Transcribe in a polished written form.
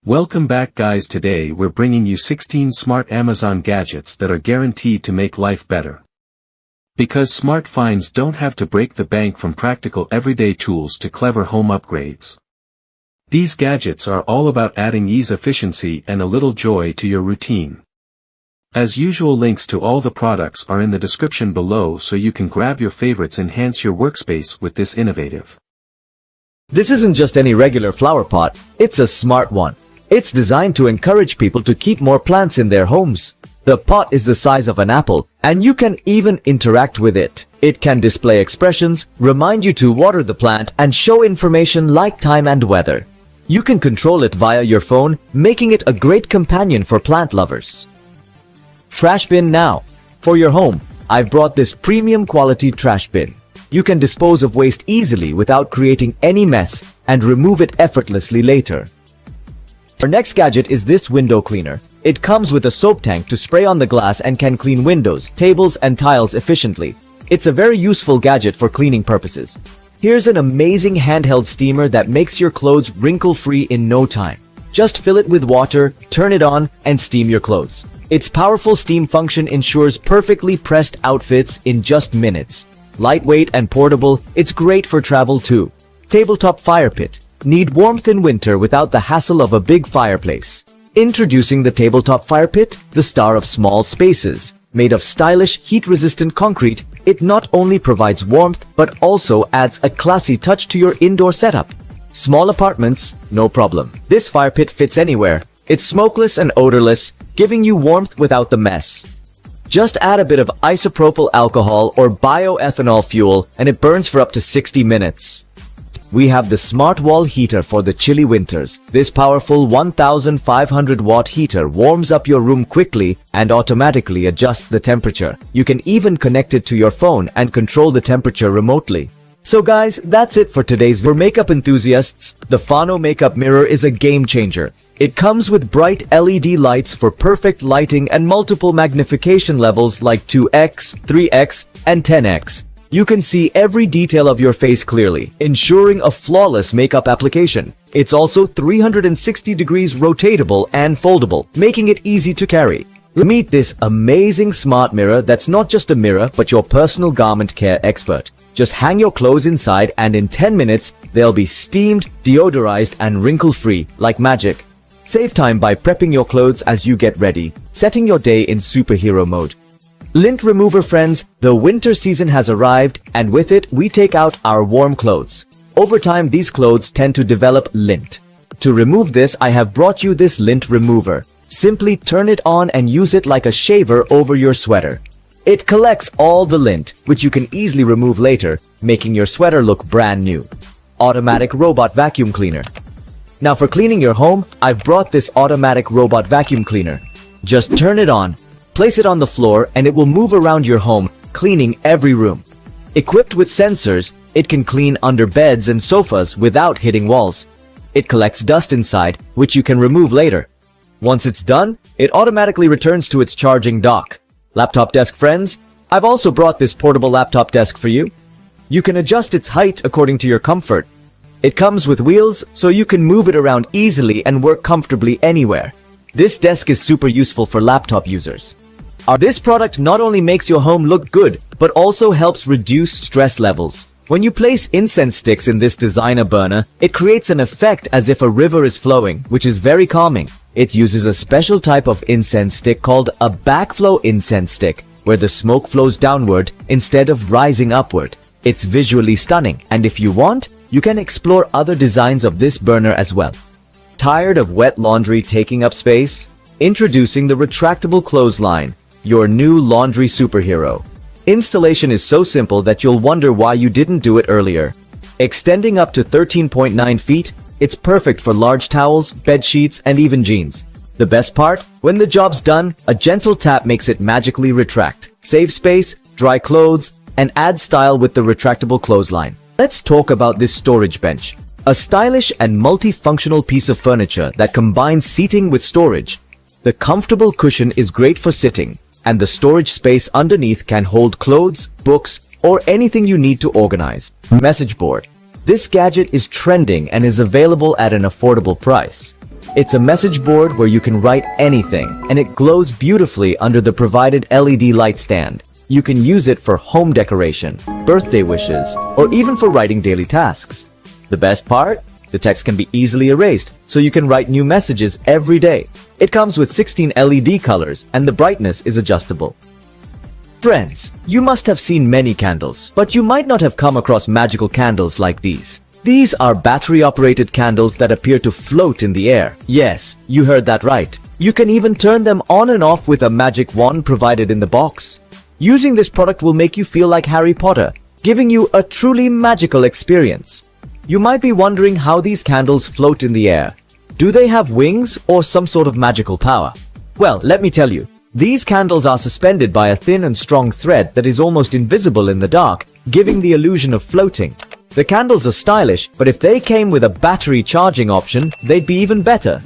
Welcome back guys, today we're bringing you 16 smart Amazon gadgets that are guaranteed to make life better. Because smart finds don't have to break the bank, from practical everyday tools to clever home upgrades. These gadgets are all about adding ease, efficiency and a little joy to your routine. As usual, links to all the products are in the description below so you can grab your favorites, enhance your workspace with this innovative. This isn't just any regular flower pot, it's a smart one. It's designed to encourage people to keep more plants in their homes. The pot is the size of an apple, and you can even interact with it. It can display expressions, remind you to water the plant, and show information like time and weather. You can control it via your phone, making it a great companion for plant lovers. Trash bin now. For your home, I've brought this premium quality trash bin. You can dispose of waste easily without creating any mess and remove it effortlessly later. Our next gadget is this window cleaner. It comes with a soap tank to spray on the glass and can clean windows, tables, and tiles efficiently. It's a very useful gadget for cleaning purposes. Here's an amazing handheld steamer that makes your clothes wrinkle-free in no time. Just fill it with water, turn it on, and steam your clothes. Its powerful steam function ensures perfectly pressed outfits in just minutes. Lightweight and portable, it's great for travel too. Tabletop fire pit. Need warmth in winter without the hassle of a big fireplace. Introducing the tabletop fire pit, the star of small spaces. Made of stylish, heat-resistant concrete, it not only provides warmth but also adds a classy touch to your indoor setup. Small apartments, no problem. This fire pit fits anywhere. It's smokeless and odorless, giving you warmth without the mess. Just add a bit of isopropyl alcohol or bioethanol fuel and it burns for up to 60 minutes. We have the smart wall heater for the chilly winters. This powerful 1500 watt heater warms up your room quickly and automatically adjusts the temperature. You can even connect it to your phone and control the temperature remotely. So guys, that's it for today's video. For makeup enthusiasts, the Fano makeup mirror is a game changer. It comes with bright LED lights for perfect lighting and multiple magnification levels like 2x, 3x, and 10x. You can see every detail of your face clearly, ensuring a flawless makeup application. It's also 360 degrees rotatable and foldable, making it easy to carry. Meet this amazing smart mirror that's not just a mirror but your personal garment care expert. Just hang your clothes inside and in 10 minutes, they'll be steamed, deodorized and wrinkle-free like magic. Save time by prepping your clothes as you get ready, setting your day in superhero mode. Lint remover friends, the winter season has arrived and with it we take out our warm clothes. Over time these clothes tend to develop lint. To remove this, I have brought you this lint remover. Simply turn it on and use it like a shaver over your sweater. It collects all the lint, which you can easily remove later, making your sweater look brand new. Automatic robot vacuum cleaner. Now for cleaning your home, I've brought this automatic robot vacuum cleaner. Just turn it on. Place it on the floor and it will move around your home, cleaning every room. Equipped with sensors, it can clean under beds and sofas without hitting walls. It collects dust inside, which you can remove later. Once it's done, it automatically returns to its charging dock. Laptop desk friends, I've also brought this portable laptop desk for you. You can adjust its height according to your comfort. It comes with wheels, so you can move it around easily and work comfortably anywhere. This desk is super useful for laptop users. This product not only makes your home look good, but also helps reduce stress levels. When you place incense sticks in this designer burner, it creates an effect as if a river is flowing, which is very calming. It uses a special type of incense stick called a backflow incense stick, where the smoke flows downward instead of rising upward. It's visually stunning, and if you want, you can explore other designs of this burner as well. Tired of wet laundry taking up space? Introducing the retractable clothesline, your new laundry superhero. Installation is so simple that you'll wonder why you didn't do it earlier. Extending up to 13.9 feet, it's perfect for large towels, bed sheets, and even jeans. The best part? When the job's done, a gentle tap makes it magically retract. Save space, dry clothes, and add style with the retractable clothesline. Let's talk about this storage bench. A stylish and multifunctional piece of furniture that combines seating with storage. The comfortable cushion is great for sitting, and the storage space underneath can hold clothes, books, or anything you need to organize. Message board. This gadget is trending and is available at an affordable price. It's a message board where you can write anything, and it glows beautifully under the provided LED light stand. You can use it for home decoration, birthday wishes, or even for writing daily tasks. The best part? The text can be easily erased, so you can write new messages every day. It comes with 16 LED colors, and the brightness is adjustable. Friends, you must have seen many candles, but you might not have come across magical candles like these. These are battery-operated candles that appear to float in the air. Yes, you heard that right. You can even turn them on and off with a magic wand provided in the box. Using this product will make you feel like Harry Potter, giving you a truly magical experience. You might be wondering how these candles float in the air. Do they have wings or some sort of magical power? Well, let me tell you. These candles are suspended by a thin and strong thread that is almost invisible in the dark, giving the illusion of floating. The candles are stylish, but if they came with a battery charging option, they'd be even better.